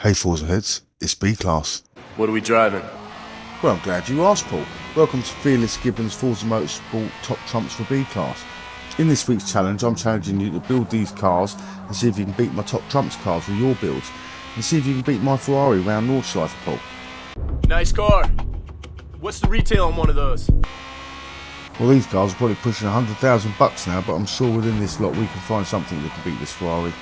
Hey Forza heads, it's B-Class. What are we driving? Well, I'm glad you asked, Paul. Welcome to Fearless Gibbons Forza Motorsport Top Trumps for B-Class. In this week's challenge, I'm challenging you to build these cars and see if you can beat my Top Trumps cars with your builds, and see if you can beat my Ferrari around Nordschleife, Paul. Nice car. What's the retail on one of those? Well, these cars are probably pushing $100,000 now, but I'm sure within this lot we can find something that can beat this Ferrari.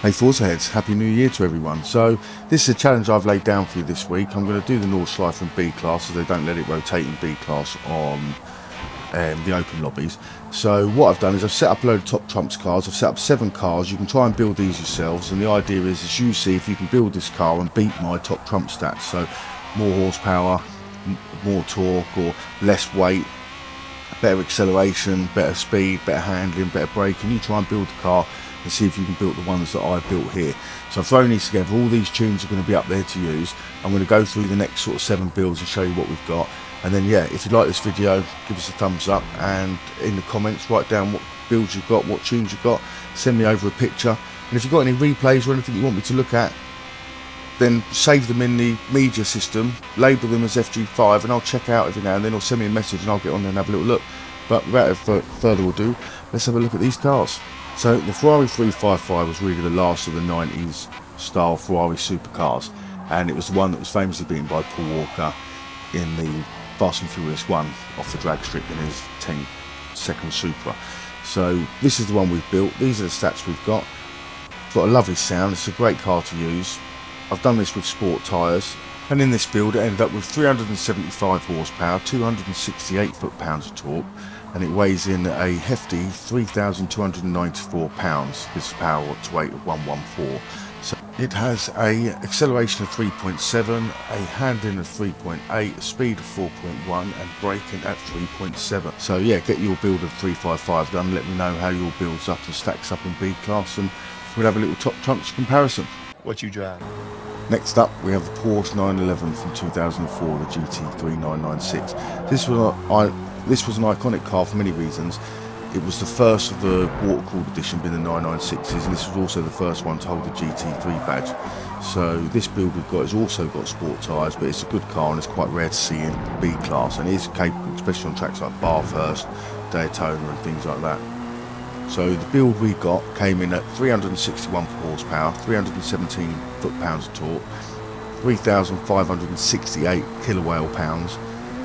Hey Forza heads, Happy New Year to everyone. So this is a challenge I've laid down for you this week. I'm going to do the Nordschleife in B-Class, as they don't let it rotate in B-Class on the open lobbies. So what I've done is I've set up a load of Top Trumps cars. I've set up 7 cars. You can try and build these yourselves, and the idea is you see if you can build this car and beat my Top Trump stats. So more horsepower, more torque, or less weight, better acceleration, better speed, better handling, better braking. You try and build the car and see if you can build the ones that I've built here. So I've thrown these together. All these tunes are going to be up there to use. I'm going to go through the next sort of 7 builds and show you what we've got. And then yeah, if you like this video, give us a thumbs up, and in the comments write down what builds you've got, what tunes you've got, send me over a picture. And if you've got any replays or anything you want me to look at, then save them in the media system, label them as FG5, and I'll check out every now and then, or send me a message and I'll get on there and have a little look. But without further ado, let's have a look at these cars. So the Ferrari 355 was really the last of the 90s style Ferrari supercars, and it was the one that was famously beaten by Paul Walker in the Fast and Furious 1 off the drag strip in his 10-second Supra. So this is the one we've built. These are the stats we've got. It's got a lovely sound. It's a great car to use. I've done this with sport tyres, and in this build it ended up with 375 horsepower, 268 foot-pounds of torque, and it weighs in a hefty 3,294 pounds. This is power to weight of 114. So it has a acceleration of 3.7, a handling of 3.8, a speed of 4.1, and braking at 3.7. So yeah, get your build of 355 done. Let me know how your builds up and stacks up in B-Class, and we'll have a little Top Trumps comparison. What you drive? Next up, we have the Porsche 911 from 2004, the GT3996. This was an iconic car for many reasons. It was the first of the water-cooled edition, being the 996s, and this was also the first one to hold the GT3 badge. So this build we've got has also got sport tyres, but it's a good car and it's quite rare to see in B-Class, and it is capable, especially on tracks like Bathurst, Daytona and things like that. So the build we got came in at 361 horsepower, 317 foot-pounds of torque, 3,568 kilowatt pounds,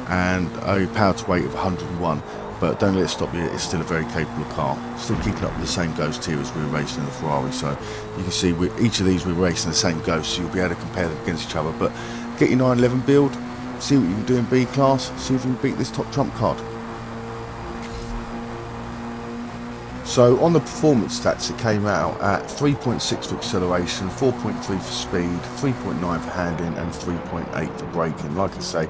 and a power to weight of 101. But don't let it stop you, it's still a very capable car. Still keeping up with the same ghost here as we were racing in the Ferrari. So you can see each of these we're racing the same ghost, so you'll be able to compare them against each other. But get your 911 build, see what you can do in B-Class, see if you can beat this Top Trump card. So on the performance stats, it came out at 3.6 for acceleration, 4.3 for speed, 3.9 for handling, and 3.8 for braking. Like I say,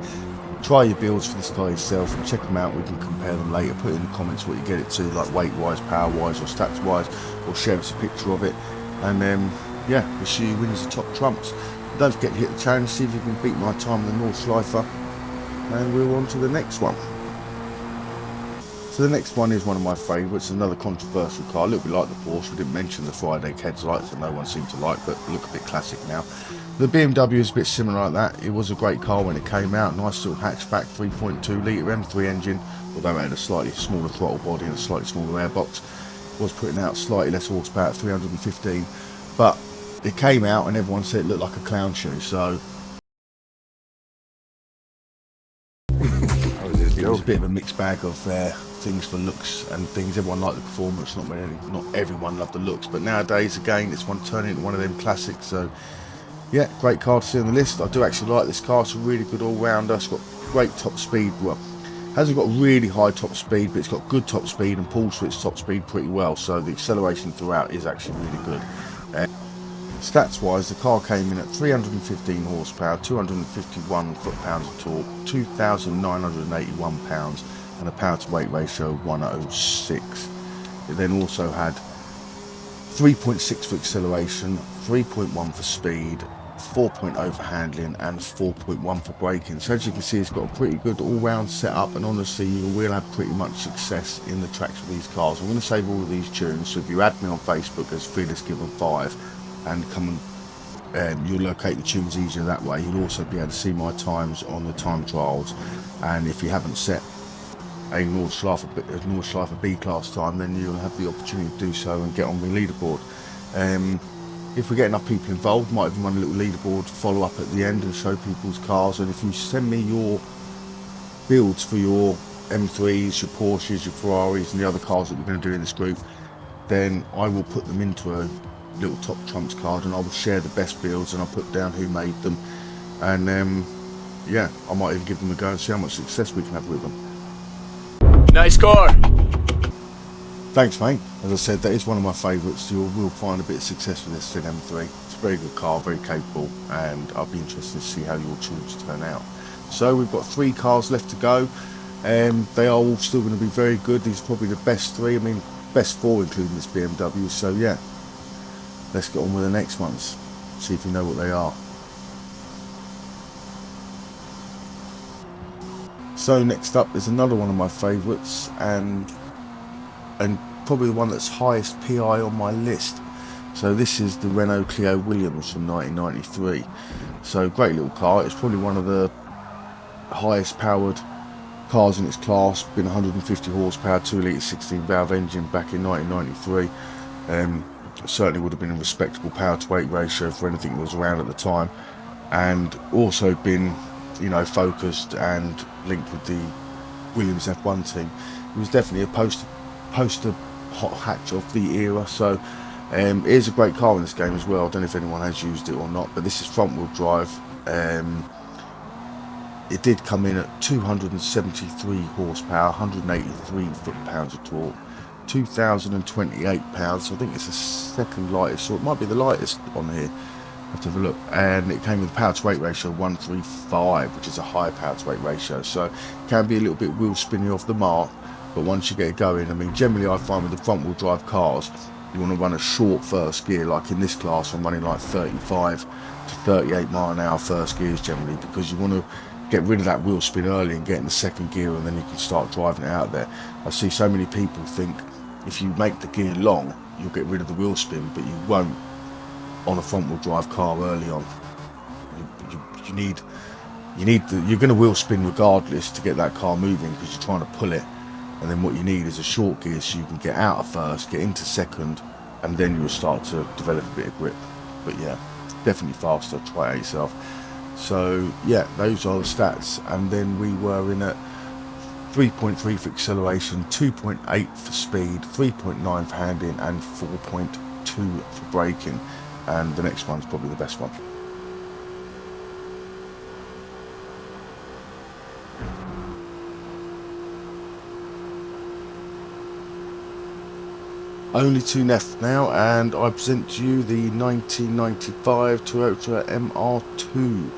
try your builds for this car yourself and check them out. We can compare them later. Put in the comments what you get it to, like weight-wise, power-wise, or stats-wise, or share us a picture of it. And then, yeah, we'll see you winners of Top Trumps. Don't forget to hit the challenge, see if you can beat my time in the Nordschleife. And we're on to the next one. So the next one is one of my favourites, another controversial car, a little bit like the Porsche. We didn't mention the Friday headlights that no one seemed to like, but look a bit classic now. The BMW is a bit similar like that. It was a great car when it came out, nice little hatchback, 3.2 litre M3 engine, although it had a slightly smaller throttle body and a slightly smaller airbox. Was putting out slightly less horsepower at 315, but it came out and everyone said it looked like a clown shoe, so it was a bit of a mixed bag of things for looks and things. Everyone liked the performance, not everyone loved the looks, but nowadays again it's turning into one of them classics. So yeah, great car to see on the list. I do actually like this car. It's a really good all-rounder. It's got great top speed. Well, hasn't got really high top speed, but it's got good top speed and pulls its top speed pretty well, so the acceleration throughout is actually really good. Stats wise, the car came in at 315 horsepower, 251 foot-pounds of torque, 2,981 pounds, and a power to weight ratio of 106. It then also had 3.6 for acceleration, 3.1 for speed, 4.0 for handling, and 4.1 for braking. So as you can see, it's got a pretty good all-round setup, and honestly you will have pretty much success in the tracks with these cars. I'm going to save all of these tunes, so if you add me on Facebook as Fearless Gibbon 5, and come and you'll locate the tunes easier that way. You'll also be able to see my times on the time trials, and if you haven't set a Nordschleife B class time, then you'll have the opportunity to do so and get on the leaderboard. If we get enough people involved, might even run a little leaderboard follow up at the end and show people's cars. And if you send me your builds for your M3s, your Porsches, your Ferraris and the other cars that we're going to do in this group, then I will put them into a little top trumps card, and I will share the best builds, and I'll put down who made them, and yeah, I might even give them a go and see how much success we can have with them. Nice car. Thanks, mate. As I said, that is one of my favourites. You will find a bit of success with this M3. It's a very good car, very capable, and I'll be interested to see how your tunes turn out. So we've got 3 cars left to go. They are all still going to be very good. These are probably the best 3. I mean, best 4 including this BMW. So yeah, let's get on with the next ones. See if you know what they are. So next up is another one of my favourites, and probably the one that's highest PI on my list. So this is the Renault Clio Williams from 1993. So great little car. It's probably one of the highest powered cars in its class. Been 150 horsepower, 2 litre 16 valve engine back in 1993. Certainly would have been a respectable power to weight ratio for anything that was around at the time, and also been, you know, focused and linked with the Williams F1 team. It was definitely a poster hot hatch of the era. So it is a great car in this game as well. I don't know if anyone has used it or not, but this is front wheel drive. It did come in at 273 horsepower, 183 foot-pounds of torque, 2,028 pounds. So I think it's the second lightest, or it might be the lightest on here. I have to have a look. And it came with a power to weight ratio of 135, which is a high power to weight ratio. So it can be a little bit wheel spinny off the mark, but once you get it going, I mean, generally I find with the front wheel drive cars, you want to run a short first gear. Like in this class, I'm running like 35 to 38 mile an hour first gears generally, because you want to get rid of that wheel spin early and get in the second gear, and then you can start driving it out there. I see so many people think if you make the gear long, you'll get rid of the wheel spin, but you won't on a front wheel drive car early on. You're going to wheel spin regardless to get that car moving, because you're trying to pull it. And then what you need is a short gear so you can get out of first, get into second, and then you'll start to develop a bit of grip. But yeah, definitely faster. Try it yourself. So yeah, those are the stats. And then we were in at 3.3 for acceleration, 2.8 for speed, 3.9 for handling, and 4.2 for braking. And the next one's probably the best one. Only 2 left now, and I present to you the 1995 Toota MR2.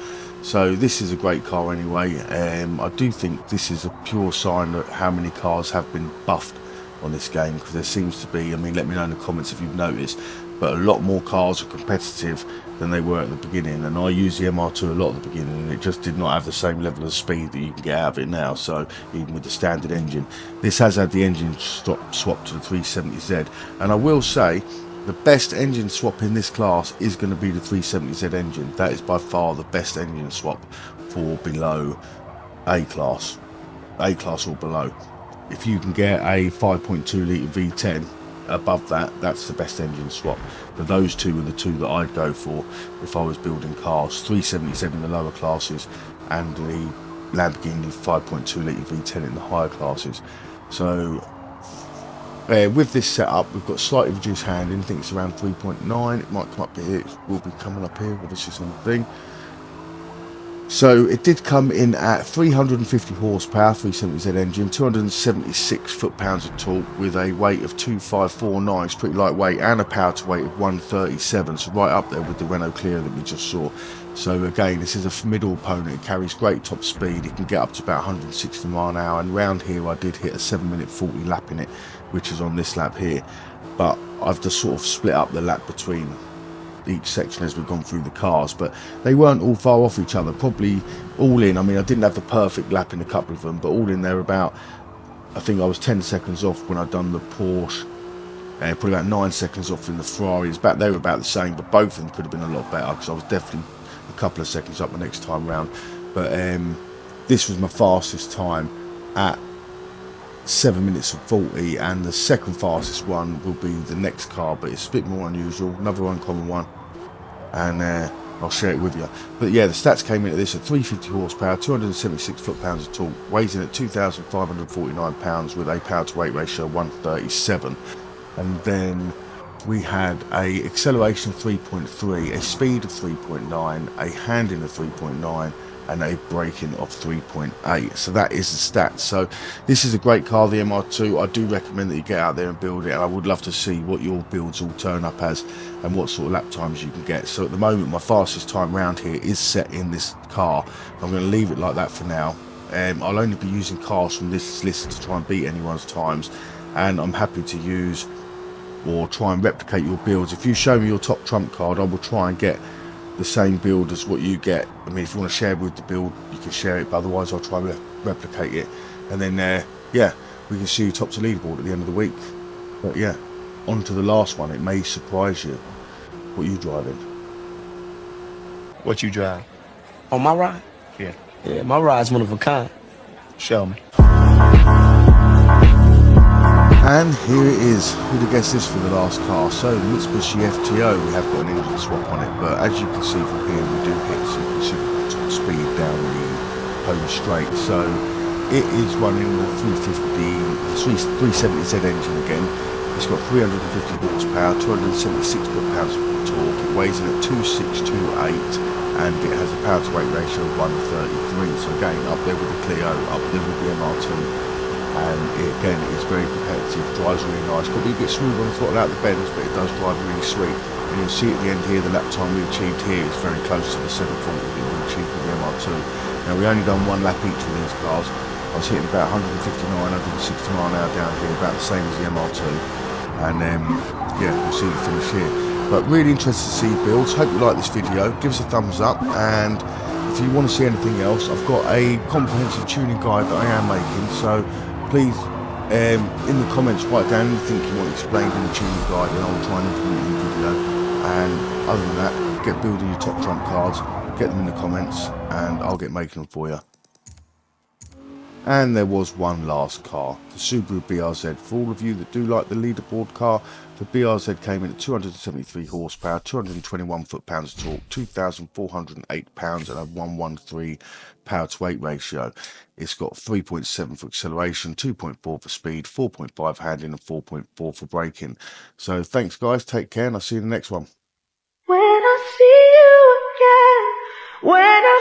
So this is a great car anyway. I do think this is a pure sign of how many cars have been buffed on this game, because there seems to be, I mean, let me know in the comments if you've noticed, but a lot more cars are competitive than they were at the beginning. And I used the MR2 a lot at the beginning, and it just did not have the same level of speed that you can get out of it now. So even with the standard engine, this has had the engine swap to the 370Z, and I will say the best engine swap in this class is going to be the 370Z engine. That is by far the best engine swap for below A class or below. If you can get a 5.2 litre V10 above that, that's the best engine swap. But those two are the two that I'd go for if I was building cars. 377 in the lower classes, and the Lamborghini 5.2 litre V10 in the higher classes. So with this setup, we've got slightly reduced handling. I think it's around 3.9. It might come up here. It will be coming up here, but this is on the thing. So it did come in at 350 horsepower, 370Z engine, 276 foot-pounds of torque with a weight of 2549. It's pretty lightweight, and a power to weight of 137. So right up there with the Renault Clio that we just saw. So again, this is a formidable opponent. It carries great top speed. It can get up to about 160 mile an hour. And round here, I did hit a 7-minute 40 lap in it, which is on this lap here. But I've just sort of split up the lap between each section as we've gone through the cars, but they weren't all far off each other. Probably all in, I mean, I didn't have the perfect lap in a couple of them, but all in there about, I think I was 10 seconds off when I'd done the Porsche Probably about 9 seconds off in the Ferrari. They were about the same, but both of them could have been a lot better because I was definitely a couple of seconds up the next time round. But this was my fastest time at 7 minutes and 40, and the second fastest one will be the next car, but it's a bit more unusual, another uncommon one, and I'll share it with you. But yeah, the stats came into this at 350 horsepower, 276 foot-pounds of torque, weighs in at 2,549 pounds with a power-to-weight ratio of 137. And then we had a acceleration of 3.3, a speed of 3.9, a handling of 3.9, and a braking of 3.8. So that is the stats. So this is a great car, the MR2. I do recommend that you get out there and build it, and I would love to see what your builds all turn up as and what sort of lap times you can get. So at the moment, my fastest time round here is set in this car. I'm going to leave it like that for now. I'll only be using cars from this list to try and beat anyone's times, and I'm happy to use or try and replicate your builds. If you show me your top trump card, I will try and get the same build as what you get. I mean, if you want to share with the build, you can share it, but otherwise I'll try and replicate it. And then yeah, we can see you top to leaderboard at the end of the week. But yeah, on to the last one. It may surprise you. What are you driving? What you drive? On my ride? Yeah. Yeah, my ride's one of a kind. Show me. And here it is. Who'd have guessed this for the last car? So Mitsubishi FTO, we have got an engine swap on it, but as you can see from here, we do hit some considerable top speed down the home straight. So it is running the 370Z engine again. It's got 350 horsepower, 276 foot-pounds of torque. It weighs in at 2628, and it has a power-to-weight ratio of 133. So again, up there with the Clio, up there with the MR2. And again, it's very competitive, drives really nice. Got to be a bit smooth on the throttle out the bends, but it does drive really sweet. And you'll see at the end here, the lap time we achieved here is very close to the 740 that we achieved with the MR2. Now, we only done one lap each of these cars. I was hitting about 159, 160 mile an hour down here, about the same as the MR2. And yeah, we'll see the finish here. But really interested to see builds. Hope you like this video. Give us a thumbs up, and if you want to see anything else, I've got a comprehensive tuning guide that I am making. So please, in the comments, write down anything you want explained in the tuning guide, and I'll try and implement it in the video. And other than that, get building your top trump cards, get them in the comments, and I'll get making them for you. And there was one last car, the Subaru BRZ. For all of you that do like the leaderboard car, the BRZ came in at 273 horsepower, 221 foot-pounds of torque, 2,408 pounds, and a 113 power-to-weight ratio. It's got 3.7 for acceleration, 2.4 for speed, 4.5 handling, and 4.4 for braking. So thanks, guys. Take care, and I'll see you in the next one. When I see you again, when I